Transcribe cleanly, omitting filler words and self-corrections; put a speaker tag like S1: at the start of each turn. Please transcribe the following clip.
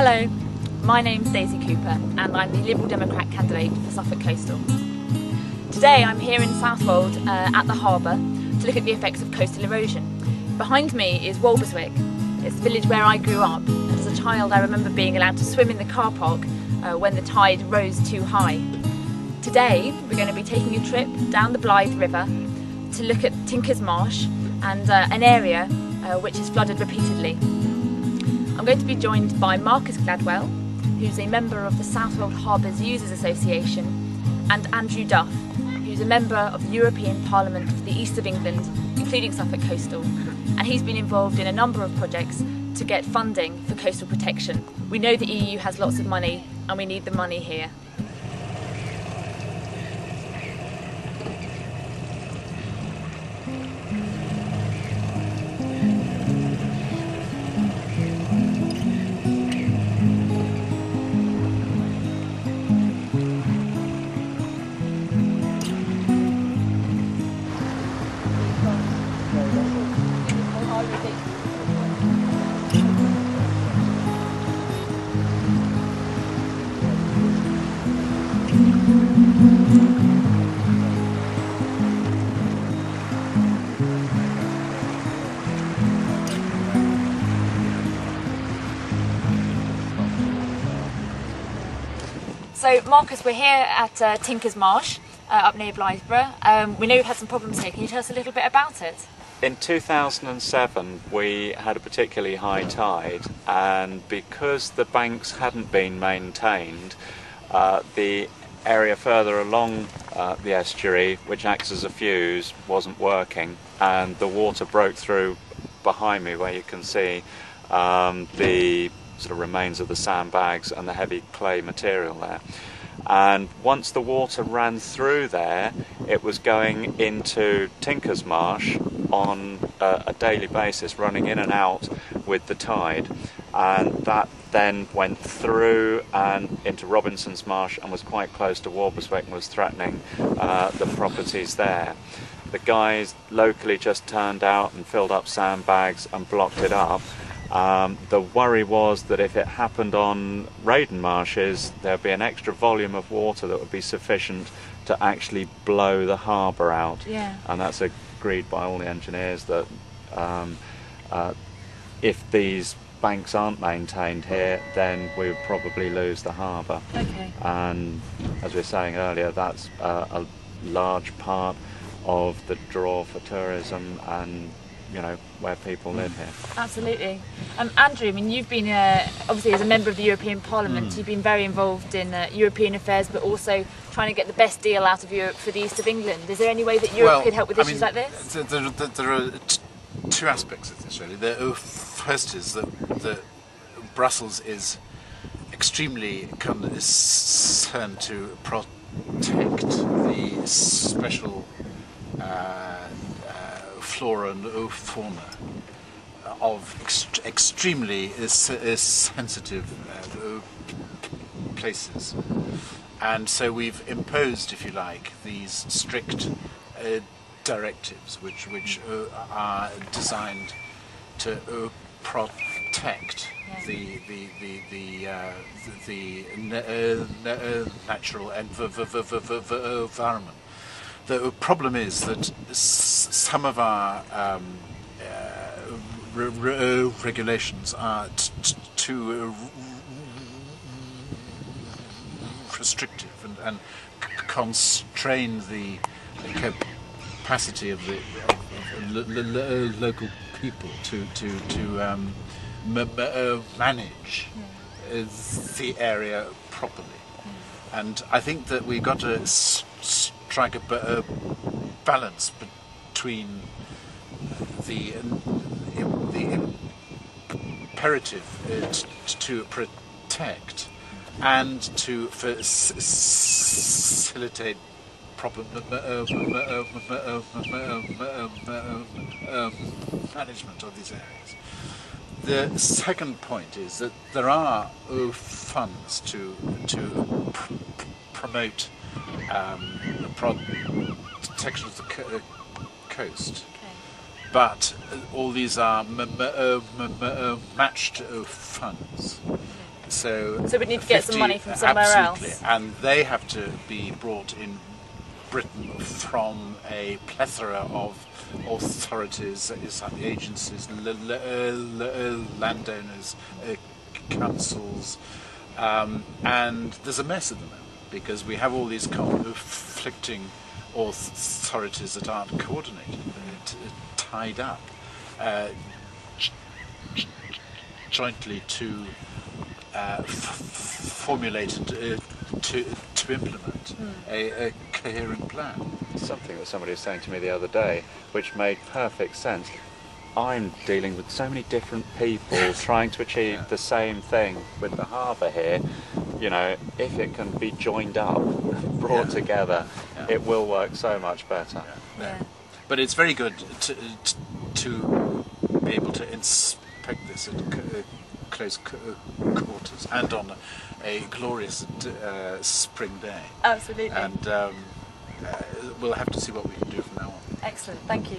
S1: Hello, my name's Daisy Cooper and I'm the Liberal Democrat candidate for Suffolk Coastal. Today I'm here in Southwold at the harbour to look at the effects of coastal erosion. Behind me is Walberswick. It's the village where I grew up. As a child I remember being allowed to swim in the car park when the tide rose too high. Today we're going to be taking a trip down the Blythe River to look at Tinker's Marsh and an area which is flooded repeatedly. I'm going to be joined by Marcus Gladwell, who's a member of the Southwold Harbours Users Association, and Andrew Duff, who's a member of the European Parliament for the East of England, including Suffolk Coastal, and he's been involved in a number of projects to get funding for coastal protection. We know the EU has lots of money and we need the money here. So Marcus, we're here at Tinker's Marsh up near Blythburgh. We know you've had some problems here. Can you tell us a little bit about it?
S2: In 2007 we had a particularly high tide, and because the banks hadn't been maintained, the area further along the estuary, which acts as a fuse, wasn't working, and the water broke through behind me, where you can see the sort of remains of the sandbags and the heavy clay material there. And once the water ran through there, it was going into Tinker's Marsh on a daily basis, running in and out with the tide, and that then went through and into Robinson's Marsh and was quite close to Walberswick and was threatening the properties there. The guys locally just turned out and filled up sandbags and blocked it up. The worry was that if it happened on Raden marshes, there'd be an extra volume of water that would be sufficient to actually blow the harbour out.
S1: Yeah.
S2: And that's agreed by all the engineers, that if these banks aren't maintained here, then we would probably lose the harbour.
S1: Okay.
S2: And as we were saying earlier, that's a large part of the draw for tourism and, you know, where people live here.
S1: Absolutely. Andrew, I mean, you've been, obviously as a member of the European Parliament, you've been very involved in European affairs, but also trying to get the best deal out of Europe for the East of England. Is there any way that Europe could help with issues like this?
S3: There are two aspects of this, really. The first is that Brussels is extremely concerned to protect the special flora and fauna of extremely sensitive places, and so we've imposed, if you like, these strict directives which are designed to protect the natural environment. The problem is that some of our regulations are too restrictive and constrain the capacity of the local people to manage the area properly. And I think that we've got to strike a balance between the imperative to protect and to facilitate proper management of these areas. The second point is that there are funds to promote protection of the coast, but all these are matched funds, So
S1: we need to get some
S3: 50
S1: money from somewhere
S3: absolutely,
S1: else.
S3: and they have to be brought in Britain from a plethora of authorities, agencies, landowners, councils, and there's a mess at the moment because we have all these conflicting authorities that aren't coordinated, tied up jointly to formulate and to implement a coherent plan.
S2: Something that somebody was saying to me the other day, which made perfect sense. I'm dealing with so many different people trying to achieve the same thing with the harbour here. You know, if it can be joined up, brought together, it will work so much better.
S1: Yeah.
S3: But it's very good to be able to inspect this at close quarters and on a glorious spring day.
S1: Absolutely.
S3: And we'll have to see what we can do from now on.
S1: Excellent. Thank you.